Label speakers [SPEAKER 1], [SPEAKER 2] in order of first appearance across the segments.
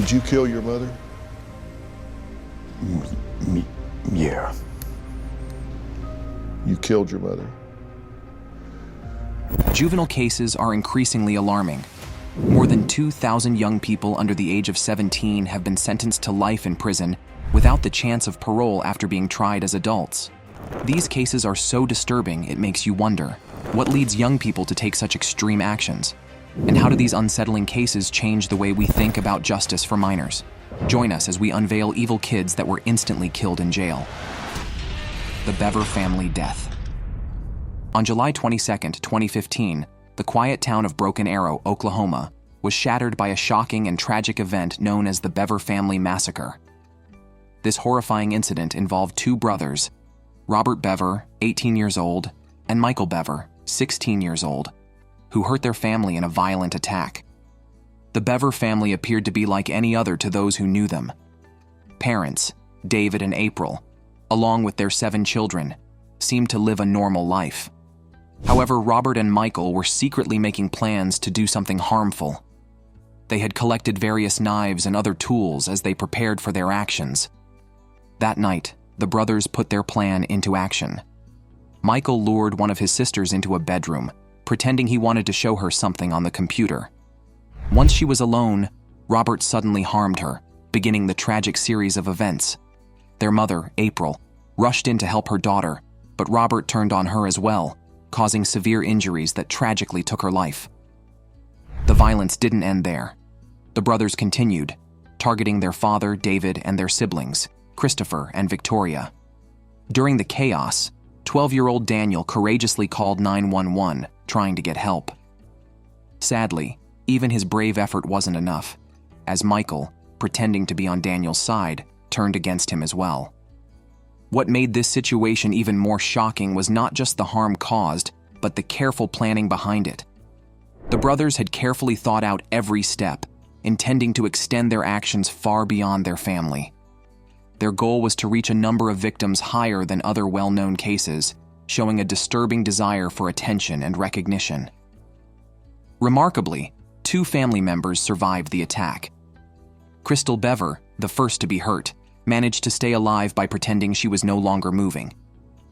[SPEAKER 1] Did you kill your mother?
[SPEAKER 2] Yeah.
[SPEAKER 1] You killed your mother.
[SPEAKER 3] Juvenile cases are increasingly alarming. More than 2,000 young people under the age of 17 have been sentenced to life in prison without the chance of parole after being tried as adults. These cases are so disturbing it makes you wonder, what leads young people to take such extreme actions? And how do these unsettling cases change the way we think about justice for minors? Join us as we unveil evil kids that were instantly killed in jail. The Bever family death. On July 22, 2015, the quiet town of Broken Arrow, Oklahoma, was shattered by a shocking and tragic event known as the Bever family massacre. This horrifying incident involved two brothers, Robert Bever, 18 years old, and Michael Bever, 16 years old, who hurt their family in a violent attack. The Bever family appeared to be like any other to those who knew them. Parents, David and April, along with their 7 children, seemed to live a normal life. However, Robert and Michael were secretly making plans to do something harmful. They had collected various knives and other tools as they prepared for their actions. That night, the brothers put their plan into action. Michael lured one of his sisters into a bedroom, pretending he wanted to show her something on the computer. Once she was alone, Robert suddenly harmed her, beginning the tragic series of events. Their mother, April, rushed in to help her daughter, but Robert turned on her as well, causing severe injuries that tragically took her life. The violence didn't end there. The brothers continued, targeting their father, David, and their siblings, Christopher and Victoria. During the chaos, 12-year-old Daniel courageously called 911, trying to get help. Sadly, even his brave effort wasn't enough, as Michael, pretending to be on Daniel's side, turned against him as well. What made this situation even more shocking was not just the harm caused, but the careful planning behind it. The brothers had carefully thought out every step, intending to extend their actions far beyond their family. Their goal was to reach a number of victims higher than other well-known cases, showing a disturbing desire for attention and recognition. Remarkably, 2 family members survived the attack. Crystal Bever, the first to be hurt, managed to stay alive by pretending she was no longer moving.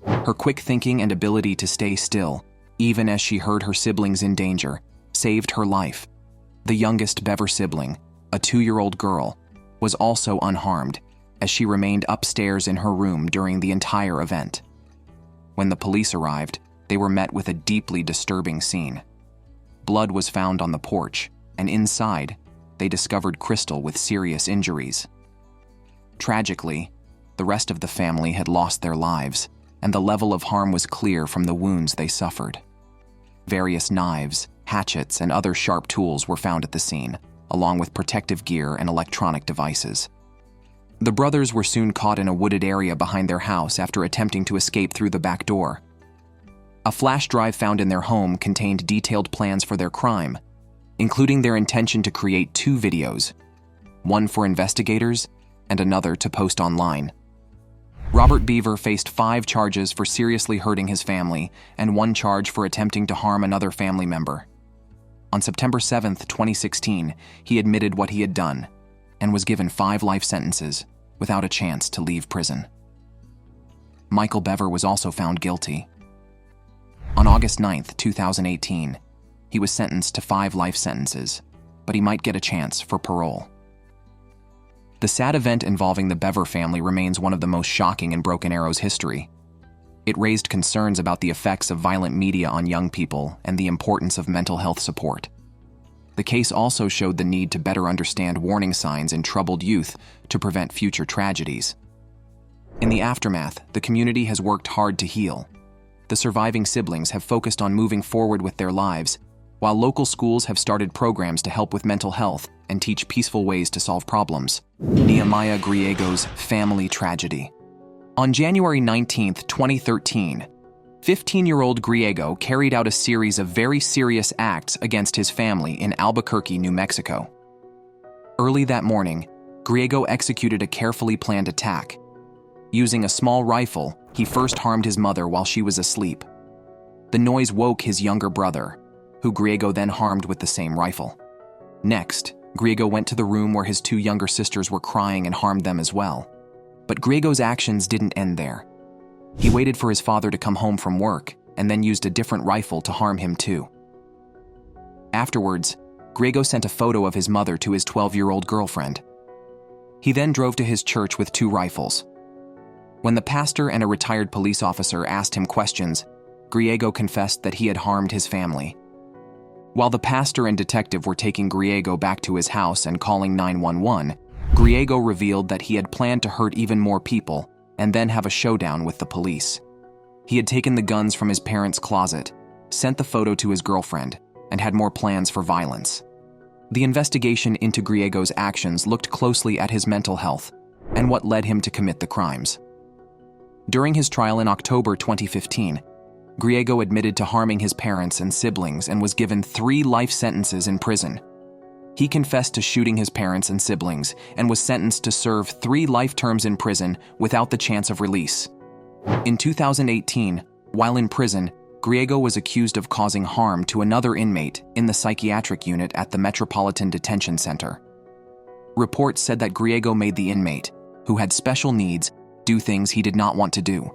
[SPEAKER 3] Her quick thinking and ability to stay still, even as she heard her siblings in danger, saved her life. The youngest Bever sibling, a 2-year-old girl, was also unharmed, as she remained upstairs in her room during the entire event. When the police arrived, they were met with a deeply disturbing scene. Blood was found on the porch, and inside, they discovered Crystal with serious injuries. Tragically, the rest of the family had lost their lives, and the level of harm was clear from the wounds they suffered. Various knives, hatchets, and other sharp tools were found at the scene, along with protective gear and electronic devices. The brothers were soon caught in a wooded area behind their house after attempting to escape through the back door. A flash drive found in their home contained detailed plans for their crime, including their intention to create 2 videos, one for investigators and another to post online. Robert Bever faced 5 charges for seriously hurting his family and 1 charge for attempting to harm another family member. On September 7, 2016, he admitted what he had done and was given 5 life sentences without a chance to leave prison. Michael Bever was also found guilty. On August 9, 2018, he was sentenced to 5 life sentences, but he might get a chance for parole. The sad event involving the Bever family remains one of the most shocking in Broken Arrow's history. It raised concerns about the effects of violent media on young people and the importance of mental health support. The case also showed the need to better understand warning signs in troubled youth to prevent future tragedies. In the aftermath, the community has worked hard to heal. The surviving siblings have focused on moving forward with their lives, while local schools have started programs to help with mental health and teach peaceful ways to solve problems. Nehemiah Griego's family tragedy. On January 19, 2013, 15-year-old Griego carried out a series of very serious acts against his family in Albuquerque, New Mexico. Early that morning, Griego executed a carefully planned attack. Using a small rifle, he first harmed his mother while she was asleep. The noise woke his younger brother, who Griego then harmed with the same rifle. Next, Griego went to the room where his two younger sisters were crying and harmed them as well. But Griego's actions didn't end there. He waited for his father to come home from work and then used a different rifle to harm him too. Afterwards, Griego sent a photo of his mother to his 12-year-old girlfriend. He then drove to his church with two rifles. When the pastor and a retired police officer asked him questions, Griego confessed that he had harmed his family. While the pastor and detective were taking Griego back to his house and calling 911, Griego revealed that he had planned to hurt even more people and then have a showdown with the police. He had taken the guns from his parents' closet, sent the photo to his girlfriend, and had more plans for violence. The investigation into Griego's actions looked closely at his mental health and what led him to commit the crimes. During his trial in October 2015, Griego admitted to harming his parents and siblings and was given 3 life sentences in prison. He confessed to shooting his parents and siblings and was sentenced to serve 3 life terms in prison without the chance of release. In 2018, while in prison, Griego was accused of causing harm to another inmate in the psychiatric unit at the Metropolitan Detention Center. Reports said that Griego made the inmate, who had special needs, do things he did not want to do.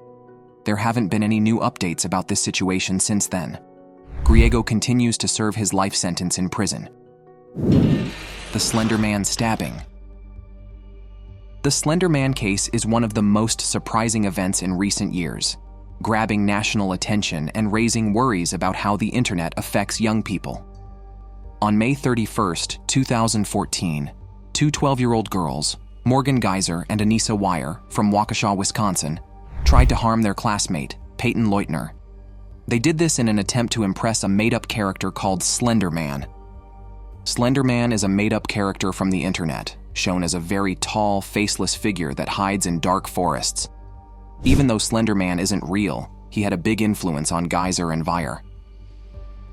[SPEAKER 3] There haven't been any new updates about this situation since then. Griego continues to serve his life sentence in prison. The Slender Man stabbing. The Slender Man case is one of the most surprising events in recent years, grabbing national attention and raising worries about how the internet affects young people. On May 31, 2014, two 12-year-old girls, Morgan Geyser and Anissa Weier, from Waukesha, Wisconsin, tried to harm their classmate, Peyton Leutner. They did this in an attempt to impress a made-up character called Slender Man. Slender Man is a made-up character from the internet, shown as a very tall, faceless figure that hides in dark forests. Even though Slender Man isn't real, he had a big influence on Geyser and Weier.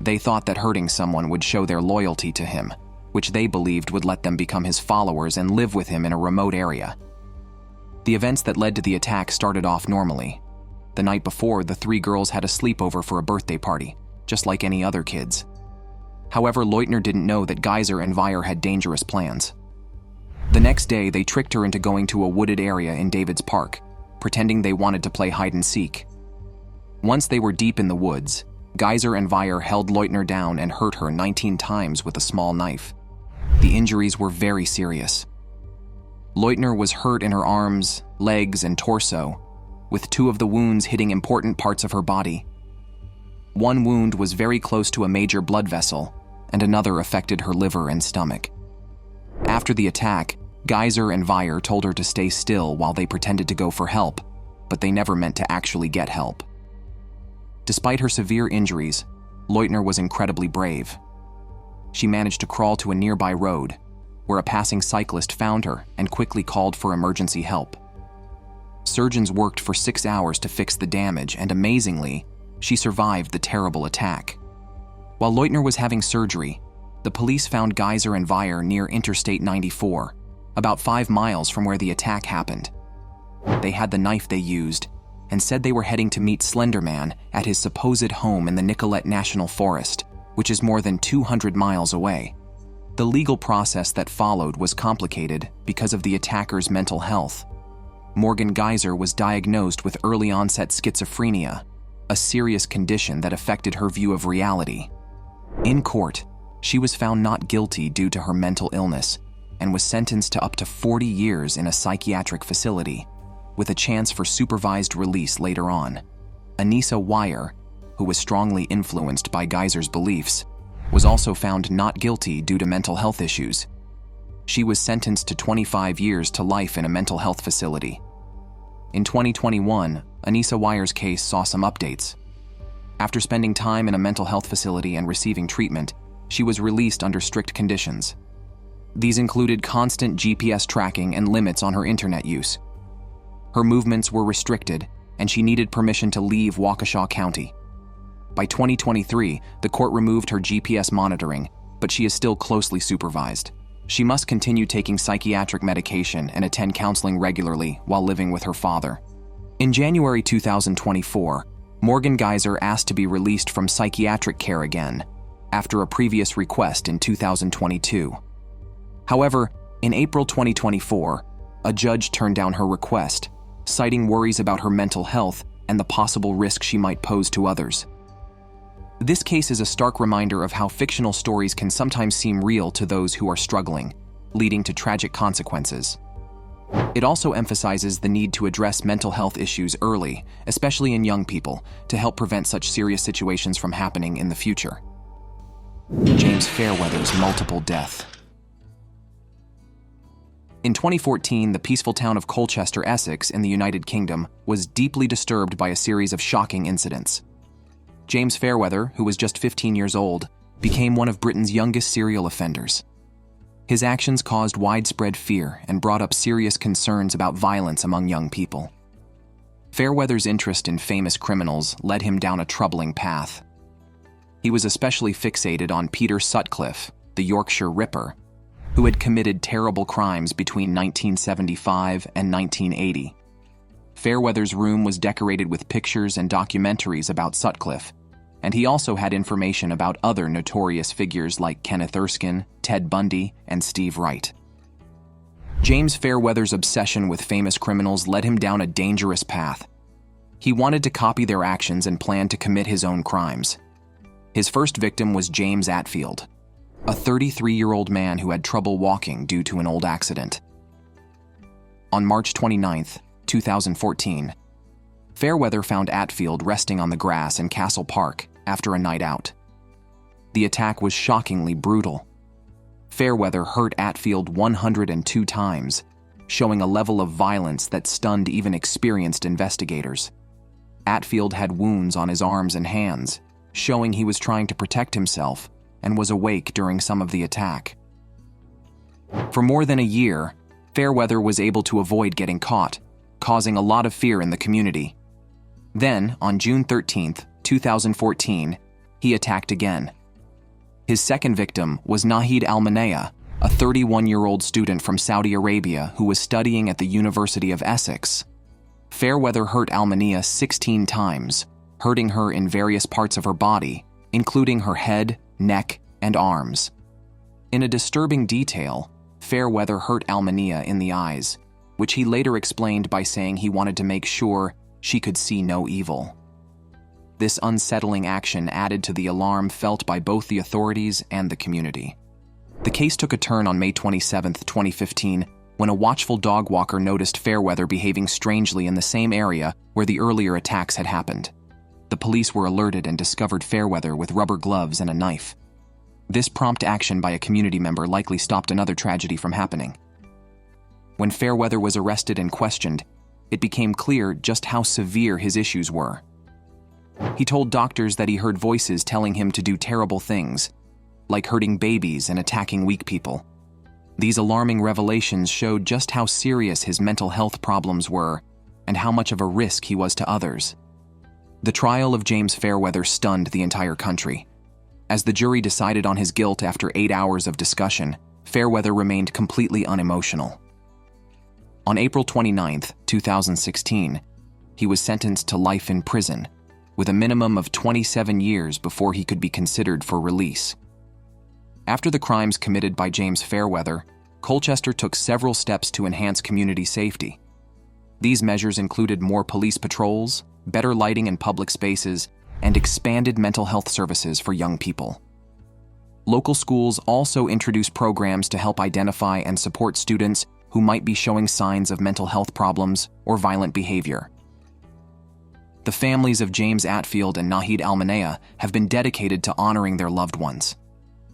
[SPEAKER 3] They thought that hurting someone would show their loyalty to him, which they believed would let them become his followers and live with him in a remote area. The events that led to the attack started off normally. The night before, the 3 girls had a sleepover for a birthday party, just like any other kids. However, Leutner didn't know that Geyser and Weier had dangerous plans. The next day, they tricked her into going to a wooded area in David's Park, pretending they wanted to play hide-and-seek. Once they were deep in the woods, Geyser and Weier held Leutner down and hurt her 19 times with a small knife. The injuries were very serious. Leutner was hurt in her arms, legs, and torso, with 2 of the wounds hitting important parts of her body. One wound was very close to a major blood vessel, and another affected her liver and stomach. After the attack, Geyser and Weier told her to stay still while they pretended to go for help, but they never meant to actually get help. Despite her severe injuries, Leutner was incredibly brave. She managed to crawl to a nearby road, where a passing cyclist found her and quickly called for emergency help. Surgeons worked for 6 hours to fix the damage, and amazingly, she survived the terrible attack. While Leutner was having surgery, the police found Geyser and Weier near Interstate 94, about 5 miles from where the attack happened. They had the knife they used and said they were heading to meet Slender Man at his supposed home in the Nicollet National Forest, which is more than 200 miles away. The legal process that followed was complicated because of the attacker's mental health. Morgan Geyser was diagnosed with early-onset schizophrenia, a serious condition that affected her view of reality. In court, she was found not guilty due to her mental illness and was sentenced to up to 40 years in a psychiatric facility, with a chance for supervised release later on. Anissa Weier, who was strongly influenced by Geyser's beliefs, was also found not guilty due to mental health issues. She was sentenced to 25 years to life in a mental health facility. In 2021, Anissa Weier's case saw some updates. After spending time in a mental health facility and receiving treatment, she was released under strict conditions. These included constant GPS tracking and limits on her internet use. Her movements were restricted, and she needed permission to leave Waukesha County. By 2023, the court removed her GPS monitoring, but she is still closely supervised. She must continue taking psychiatric medication and attend counseling regularly while living with her father. In January 2024, Morgan Geyser asked to be released from psychiatric care again, after a previous request in 2022. However, in April 2024, a judge turned down her request, citing worries about her mental health and the possible risk she might pose to others. This case is a stark reminder of how fictional stories can sometimes seem real to those who are struggling, leading to tragic consequences. It also emphasizes the need to address mental health issues early, especially in young people, to help prevent such serious situations from happening in the future. James Fairweather's multiple death. In 2014, the peaceful town of Colchester, Essex, in the United Kingdom, was deeply disturbed by a series of shocking incidents. James Fairweather, who was just 15 years old, became one of Britain's youngest serial offenders. His actions caused widespread fear and brought up serious concerns about violence among young people. Fairweather's interest in famous criminals led him down a troubling path. He was especially fixated on Peter Sutcliffe, the Yorkshire Ripper, who had committed terrible crimes between 1975 and 1980. Fairweather's room was decorated with pictures and documentaries about Sutcliffe, and he also had information about other notorious figures like Kenneth Erskine, Ted Bundy, and Steve Wright. James Fairweather's obsession with famous criminals led him down a dangerous path. He wanted to copy their actions and planned to commit his own crimes. His first victim was James Atfield, a 33-year-old man who had trouble walking due to an old accident. On March 29, 2014, Fairweather found Atfield resting on the grass in Castle Park after a night out. The attack was shockingly brutal. Fairweather hurt Atfield 102 times, showing a level of violence that stunned even experienced investigators. Atfield had wounds on his arms and hands, showing he was trying to protect himself and was awake during some of the attack. For more than a year, Fairweather was able to avoid getting caught, causing a lot of fear in the community. Then, on June 13, 2014, he attacked again. His second victim was Nahid Al-Manea, a 31-year-old student from Saudi Arabia who was studying at the University of Essex. Fairweather hurt Al-Manea 16 times, hurting her in various parts of her body, including her head, neck, and arms. In a disturbing detail, Fairweather hurt Al-Manea in the eyes, which he later explained by saying he wanted to make sure she could see no evil. This unsettling action added to the alarm felt by both the authorities and the community. The case took a turn on May 27, 2015, when a watchful dog walker noticed Fairweather behaving strangely in the same area where the earlier attacks had happened. The police were alerted and discovered Fairweather with rubber gloves and a knife. This prompt action by a community member likely stopped another tragedy from happening. When Fairweather was arrested and questioned, it became clear just how severe his issues were. He told doctors that he heard voices telling him to do terrible things, like hurting babies and attacking weak people. These alarming revelations showed just how serious his mental health problems were and how much of a risk he was to others. The trial of James Fairweather stunned the entire country. As the jury decided on his guilt after 8 hours of discussion, Fairweather remained completely unemotional. On April 29, 2016, he was sentenced to life in prison, with a minimum of 27 years before he could be considered for release. After the crimes committed by James Fairweather, Colchester took several steps to enhance community safety. These measures included more police patrols, better lighting in public spaces, and expanded mental health services for young people. Local schools also introduced programs to help identify and support students who might be showing signs of mental health problems or violent behavior. The families of James Atfield and Nahid Al-Manea have been dedicated to honoring their loved ones.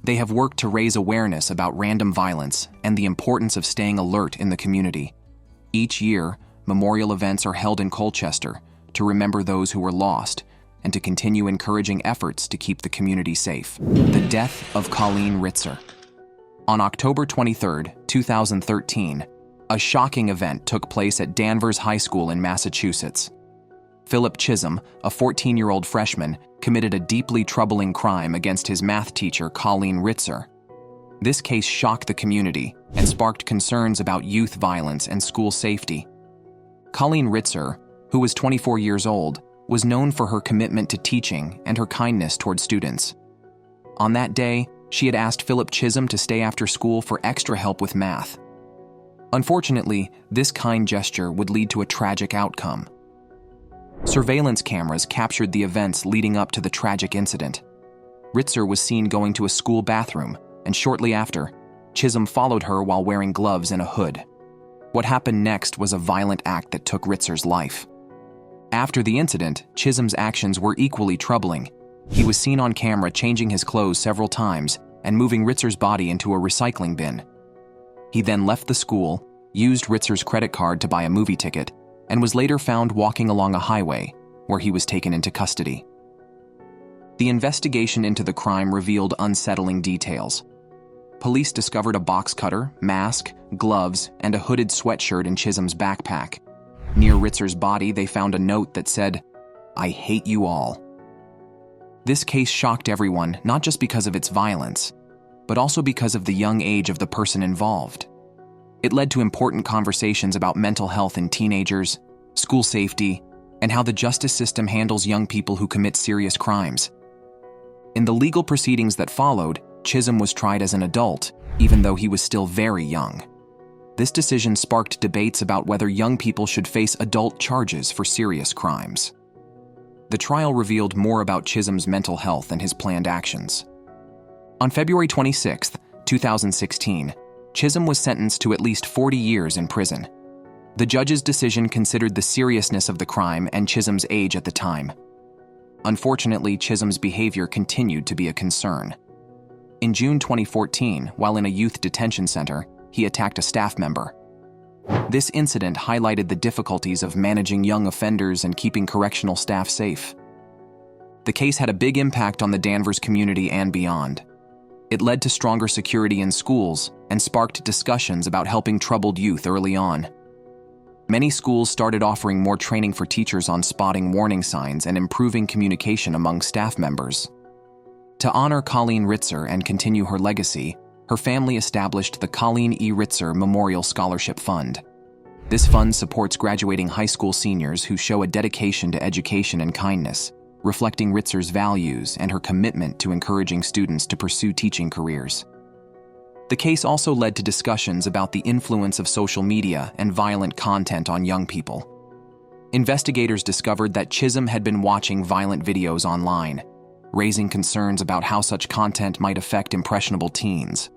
[SPEAKER 3] They have worked to raise awareness about random violence and the importance of staying alert in the community. Each year, memorial events are held in Colchester to remember those who were lost and to continue encouraging efforts to keep the community safe. The death of Colleen Ritzer. On October 23, 2013, a shocking event took place at Danvers High School in Massachusetts. Philip Chisholm, a 14-year-old freshman, committed a deeply troubling crime against his math teacher, Colleen Ritzer. This case shocked the community and sparked concerns about youth violence and school safety. Colleen Ritzer, who was 24 years old, was known for her commitment to teaching and her kindness toward students. On that day, She had asked Philip Chisholm to stay after school for extra help with math. Unfortunately, this kind gesture would lead to a tragic outcome. Surveillance cameras captured the events leading up to the tragic incident. Ritzer was seen going to a school bathroom, and shortly after, Chisholm followed her while wearing gloves and a hood. What happened next was a violent act that took Ritzer's life. After the incident, Chisholm's actions were equally troubling. He was seen on camera changing his clothes several times and moving Ritzer's body into a recycling bin. He then left the school, used Ritzer's credit card to buy a movie ticket, and was later found walking along a highway, where he was taken into custody. The investigation into the crime revealed unsettling details. Police discovered a box cutter, mask, gloves, and a hooded sweatshirt in Chisholm's backpack. Near Ritzer's body, they found a note that said, "I hate you all." This case shocked everyone, not just because of its violence, but also because of the young age of the person involved. It led to important conversations about mental health in teenagers, school safety, and how the justice system handles young people who commit serious crimes. In the legal proceedings that followed, Chisholm was tried as an adult, even though he was still very young. This decision sparked debates about whether young people should face adult charges for serious crimes. The trial revealed more about Chisholm's mental health and his planned actions. On February 26, 2016, Chisholm was sentenced to at least 40 years in prison. The judge's decision considered the seriousness of the crime and Chisholm's age at the time. Unfortunately, Chisholm's behavior continued to be a concern. In June 2014, while in a youth detention center, he attacked a staff member. This incident highlighted the difficulties of managing young offenders and keeping correctional staff safe. The case had a big impact on the Danvers community and beyond. It led to stronger security in schools and sparked discussions about helping troubled youth early on. Many schools started offering more training for teachers on spotting warning signs and improving communication among staff members. To honor Colleen Ritzer and continue her legacy, her family established the Colleen E. Ritzer Memorial Scholarship Fund. This fund supports graduating high school seniors who show a dedication to education and kindness, reflecting Ritzer's values and her commitment to encouraging students to pursue teaching careers. The case also led to discussions about the influence of social media and violent content on young people. Investigators discovered that Chisholm had been watching violent videos online, raising concerns about how such content might affect impressionable teens.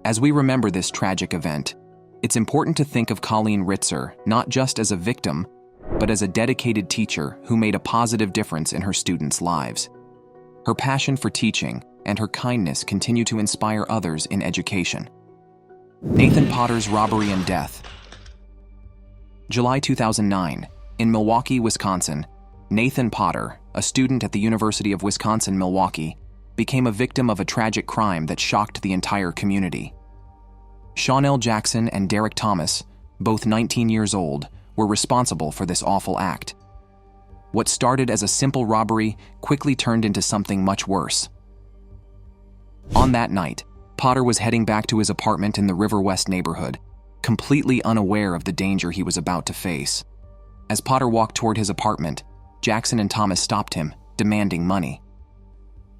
[SPEAKER 3] As we remember this tragic event, it's important to think of Colleen Ritzer not just as a victim, but as a dedicated teacher who made a positive difference in her students' lives. Her passion for teaching and her kindness continue to inspire others in education. Nathan Potter's robbery and death. July 2009, in Milwaukee, Wisconsin, Nathan Potter, a student at the University of Wisconsin-Milwaukee, became a victim of a tragic crime that shocked the entire community. Shawnell Jackson and Derek Thomas, both 19 years old, were responsible for this awful act. What started as a simple robbery quickly turned into something much worse. On that night, Potter was heading back to his apartment in the River West neighborhood, completely unaware of the danger he was about to face. As Potter walked toward his apartment, Jackson and Thomas stopped him, demanding money.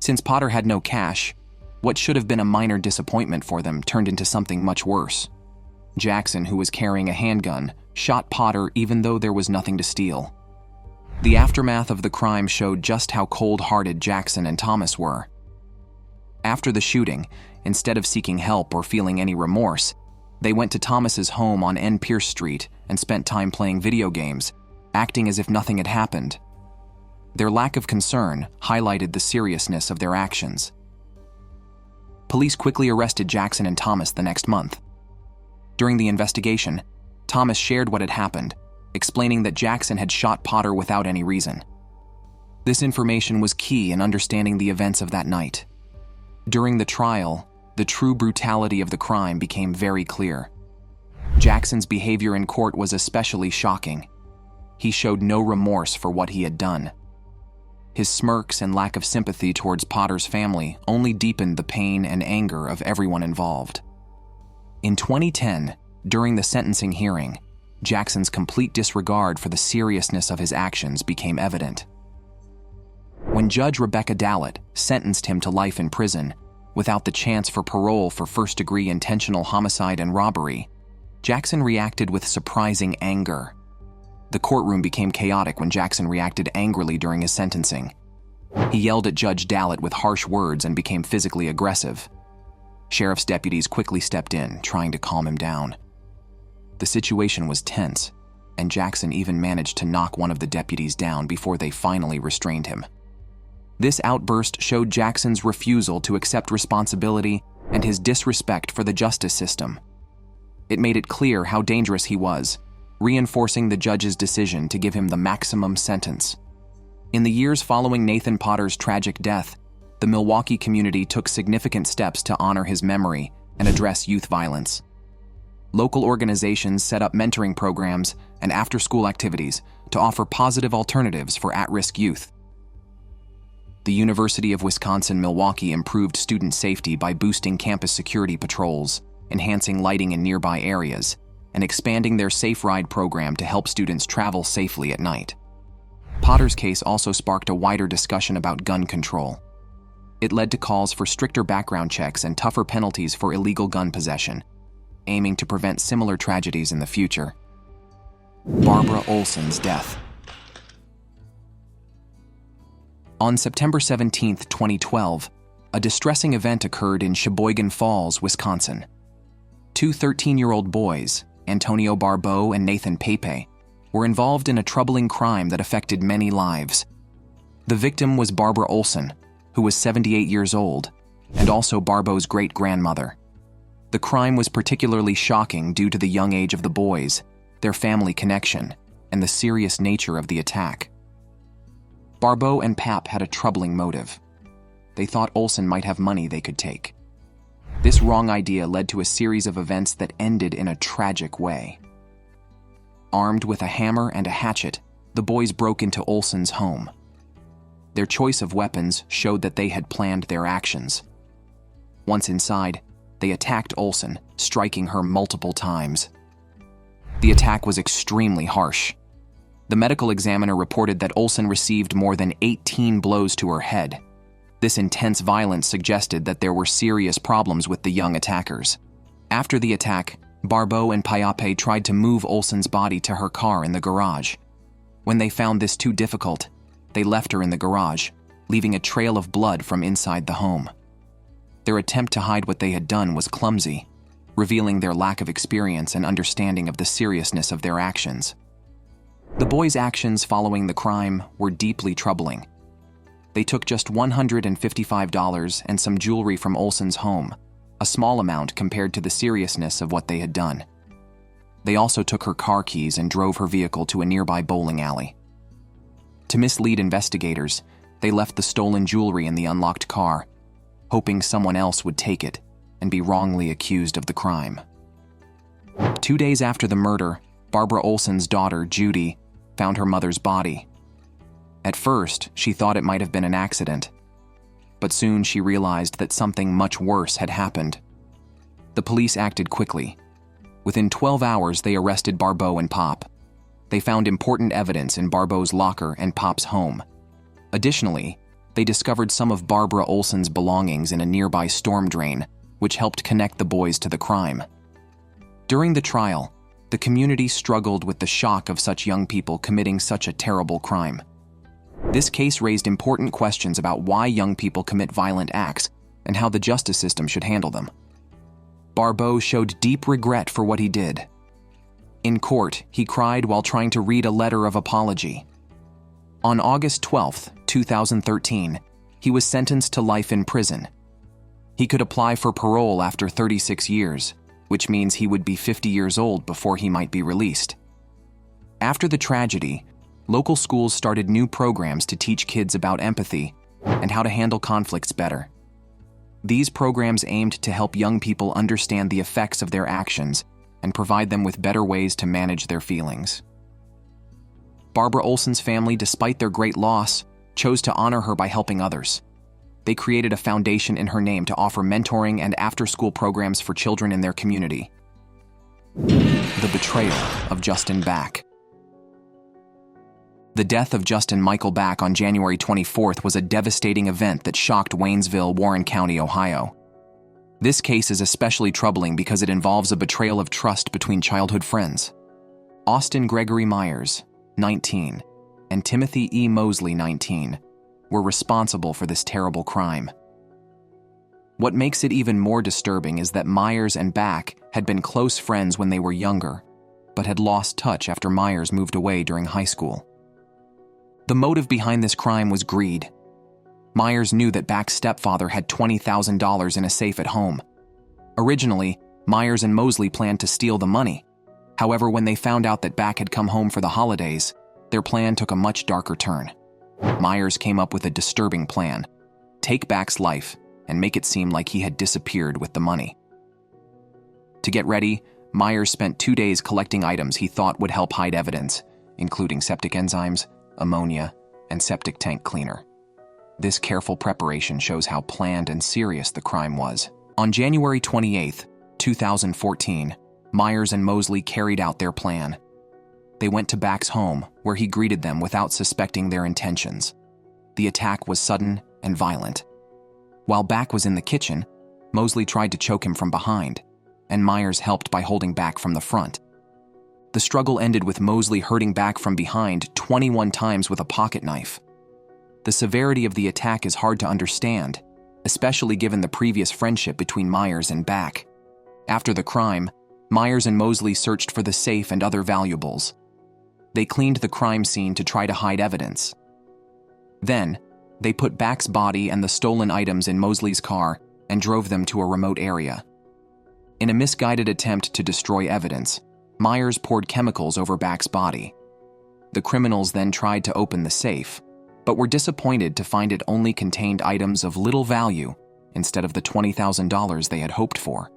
[SPEAKER 3] Since Potter had no cash, what should have been a minor disappointment for them turned into something much worse. Jackson, who was carrying a handgun, shot Potter even though there was nothing to steal. The aftermath of the crime showed just how cold-hearted Jackson and Thomas were. After the shooting, instead of seeking help or feeling any remorse, they went to Thomas's home on N. Pierce Street and spent time playing video games, acting as if nothing had happened. Their lack of concern highlighted the seriousness of their actions. Police quickly arrested Jackson and Thomas the next month. During the investigation, Thomas shared what had happened, explaining that Jackson had shot Potter without any reason. This information was key in understanding the events of that night. During the trial, the true brutality of the crime became very clear. Jackson's behavior in court was especially shocking. He showed no remorse for what he had done. His smirks and lack of sympathy towards Potter's family only deepened the pain and anger of everyone involved. In 2010, during the sentencing hearing, Jackson's complete disregard for the seriousness of his actions became evident. When Judge Rebecca Dallett sentenced him to life in prison, without the chance for parole for first-degree intentional homicide and robbery, Jackson reacted with surprising anger. The courtroom became chaotic when Jackson reacted angrily during his sentencing. He yelled at Judge Dallett with harsh words and became physically aggressive. Sheriff's deputies quickly stepped in, trying to calm him down. The situation was tense, and Jackson even managed to knock one of the deputies down before they finally restrained him. This outburst showed Jackson's refusal to accept responsibility and his disrespect for the justice system. It made it clear how dangerous he was, reinforcing the judge's decision to give him the maximum sentence. In the years following Nathan Potter's tragic death, the Milwaukee community took significant steps to honor his memory and address youth violence. Local organizations set up mentoring programs and after-school activities to offer positive alternatives for at-risk youth. The University of Wisconsin-Milwaukee improved student safety by boosting campus security patrols, enhancing lighting in nearby areas, and expanding their Safe Ride program to help students travel safely at night. Potter's case also sparked a wider discussion about gun control. It led to calls for stricter background checks and tougher penalties for illegal gun possession, aiming to prevent similar tragedies in the future. Barbara Olsen's death. On September 17, 2012, a distressing event occurred in Sheboygan Falls, Wisconsin. Two 13-year-old boys, Antonio Barbeau and Nathan Pepe, were involved in a troubling crime that affected many lives. The victim was Barbara Olsen, who was 78 years old, and also Barbeau's great-grandmother. The crime was particularly shocking due to the young age of the boys, their family connection, and the serious nature of the attack. Barbeau and Pap had a troubling motive. They thought Olsen might have money they could take. This wrong idea led to a series of events that ended in a tragic way. Armed with a hammer and a hatchet, the boys broke into Olsen's home. Their choice of weapons showed that they had planned their actions. Once inside, they attacked Olsen, striking her multiple times. The attack was extremely harsh. The medical examiner reported that Olsen received more than 18 blows to her head. This intense violence suggested that there were serious problems with the young attackers. After the attack, Barbeau and Payape tried to move Olsen's body to her car in the garage. When they found this too difficult, they left her in the garage, leaving a trail of blood from inside the home. Their attempt to hide what they had done was clumsy, revealing their lack of experience and understanding of the seriousness of their actions. The boys' actions following the crime were deeply troubling. They took just $155 and some jewelry from Olsen's home, a small amount compared to the seriousness of what they had done. They also took her car keys and drove her vehicle to a nearby bowling alley. To mislead investigators, they left the stolen jewelry in the unlocked car, hoping someone else would take it and be wrongly accused of the crime. 2 days after the murder, Barbara Olsen's daughter, Judy, found her mother's body. At first, she thought it might have been an accident, but soon she realized that something much worse had happened. The police acted quickly. Within 12 hours, they arrested Barbeau and Pop. They found important evidence in Barbeau's locker and Pop's home. Additionally, they discovered some of Barbara Olsen's belongings in a nearby storm drain, which helped connect the boys to the crime. During the trial, the community struggled with the shock of such young people committing such a terrible crime. This case raised important questions about why young people commit violent acts and how the justice system should handle them. Barbeau showed deep regret for what he did. In court, he cried while trying to read a letter of apology. On August 12, 2013, he was sentenced to life in prison. He could apply for parole after 36 years, which means he would be 50 years old before he might be released. After the tragedy, local schools started new programs to teach kids about empathy and how to handle conflicts better. These programs aimed to help young people understand the effects of their actions and provide them with better ways to manage their feelings. Barbara Olsen's family, despite their great loss, chose to honor her by helping others. They created a foundation in her name to offer mentoring and after-school programs for children in their community. The betrayal of Justin Back. The death of Justin Michael Back on January 24th was a devastating event that shocked Waynesville, Warren County, Ohio. This case is especially troubling because it involves a betrayal of trust between childhood friends. Austin Gregory Myers, 19, and Timothy E. Mosley, 19, were responsible for this terrible crime. What makes it even more disturbing is that Myers and Back had been close friends when they were younger, but had lost touch after Myers moved away during high school. The motive behind this crime was greed. Myers knew that Back's stepfather had $20,000 in a safe at home. Originally, Myers and Mosley planned to steal the money. However, when they found out that Back had come home for the holidays, their plan took a much darker turn. Myers came up with a disturbing plan: take Back's life and make it seem like he had disappeared with the money. To get ready, Myers spent 2 days collecting items he thought would help hide evidence, including septic enzymes, ammonia, and septic tank cleaner. This careful preparation shows how planned and serious the crime was. On January 28, 2014, Myers and Mosley carried out their plan. They went to Back's home, where he greeted them without suspecting their intentions. The attack was sudden and violent. While Back was in the kitchen, Mosley tried to choke him from behind, and Myers helped by holding Back from the front. The struggle ended with Mosley hurting Back from behind 21 times with a pocket knife. The severity of the attack is hard to understand, especially given the previous friendship between Myers and Back. After the crime, Myers and Mosley searched for the safe and other valuables. They cleaned the crime scene to try to hide evidence. Then, they put Back's body and the stolen items in Mosley's car and drove them to a remote area. In a misguided attempt to destroy evidence, Myers poured chemicals over Back's body. The criminals then tried to open the safe, but were disappointed to find it only contained items of little value instead of the $20,000 they had hoped for.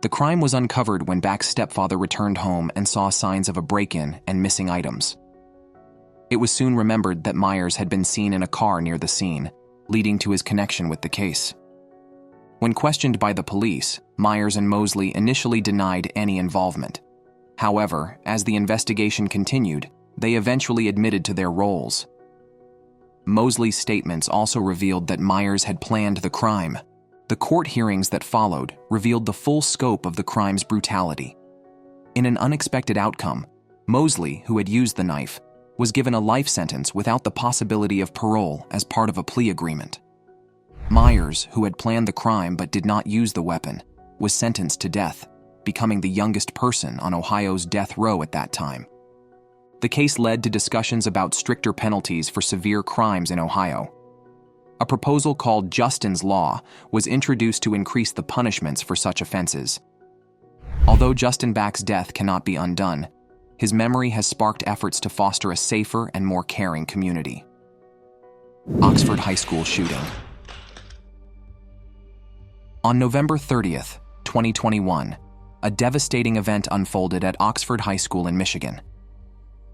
[SPEAKER 3] The crime was uncovered when Back's stepfather returned home and saw signs of a break-in and missing items. It was soon remembered that Myers had been seen in a car near the scene, leading to his connection with the case. When questioned by the police, Myers and Mosley initially denied any involvement. However, as the investigation continued, they eventually admitted to their roles. Mosley's statements also revealed that Myers had planned the crime. The court hearings that followed revealed the full scope of the crime's brutality. In an unexpected outcome, Mosley, who had used the knife, was given a life sentence without the possibility of parole as part of a plea agreement. Myers, who had planned the crime but did not use the weapon, was sentenced to death, becoming the youngest person on Ohio's death row at that time. The case led to discussions about stricter penalties for severe crimes in Ohio. A proposal called Justin's Law was introduced to increase the punishments for such offenses. Although Justin Back's death cannot be undone, his memory has sparked efforts to foster a safer and more caring community. Oxford High School shooting. On November 30th, 2021, a devastating event unfolded at Oxford High School in Michigan.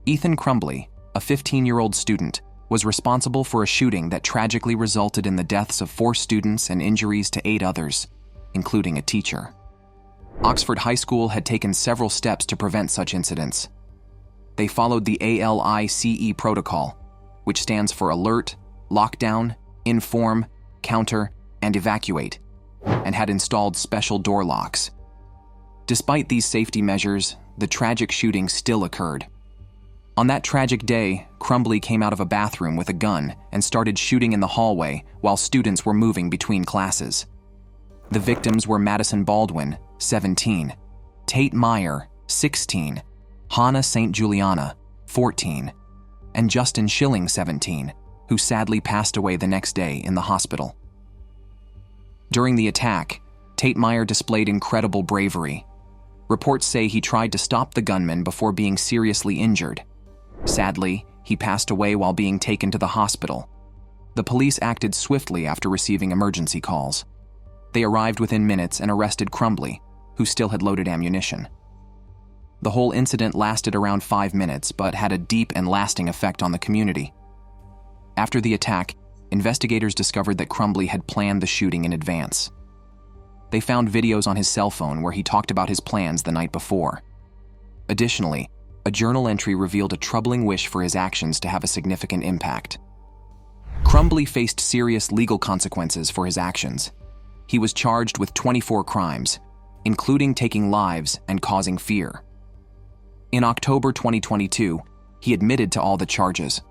[SPEAKER 3] Ethan Crumbly, a 15-year-old student, was responsible for a shooting that tragically resulted in the deaths of 4 students and injuries to 8 others, including a teacher. Oxford High School had taken several steps to prevent such incidents. They followed the ALICE protocol, which stands for Alert, Lockdown, Inform, Counter, and Evacuate, and had installed special door locks. Despite these safety measures, the tragic shooting still occurred. On that tragic day, Crumbly came out of a bathroom with a gun and started shooting in the hallway while students were moving between classes. The victims were Madison Baldwin, 17, Tate Meyer, 16, Hannah St. Juliana, 14, and Justin Schilling, 17, who sadly passed away the next day in the hospital. During the attack, Tate Meyer displayed incredible bravery. Reports say he tried to stop the gunman before being seriously injured. Sadly, he passed away while being taken to the hospital. The police acted swiftly after receiving emergency calls. They arrived within minutes and arrested Crumbly, who still had loaded ammunition. The whole incident lasted around 5 minutes, but had a deep and lasting effect on the community. After the attack, investigators discovered that Crumbly had planned the shooting in advance. They found videos on his cell phone where he talked about his plans the night before. Additionally, a journal entry revealed a troubling wish for his actions to have a significant impact. Crumbly faced serious legal consequences for his actions. He was charged with 24 crimes, including taking lives and causing fear. In October 2022, he admitted to all the charges.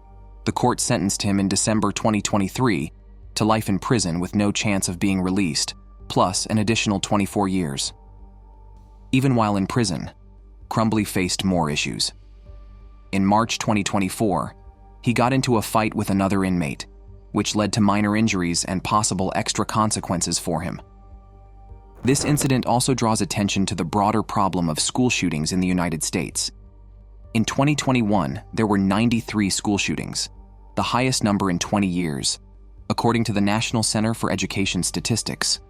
[SPEAKER 3] The court sentenced him in December 2023 to life in prison with no chance of being released, plus an additional 24 years. Even while in prison, Crumbly faced more issues. In March 2024, he got into a fight with another inmate, which led to minor injuries and possible extra consequences for him. This incident also draws attention to the broader problem of school shootings in the United States. In 2021, there were 93 school shootings, the highest number in 20 years, according to the National Center for Education Statistics.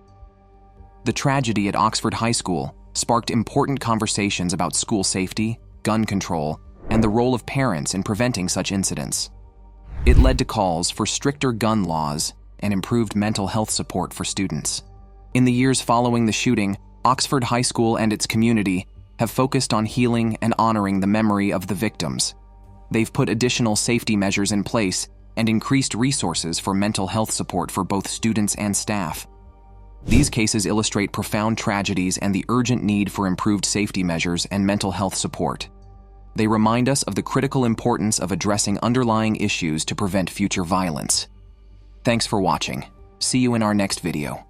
[SPEAKER 3] The tragedy at Oxford High School sparked important conversations about school safety, gun control, and the role of parents in preventing such incidents. It led to calls for stricter gun laws and improved mental health support for students. In the years following the shooting, Oxford High School and its community have focused on healing and honoring the memory of the victims. They've put additional safety measures in place and increased resources for mental health support for both students and staff. These cases illustrate profound tragedies and the urgent need for improved safety measures and mental health support. They remind us of the critical importance of addressing underlying issues to prevent future violence. Thanks for watching. See you in our next video.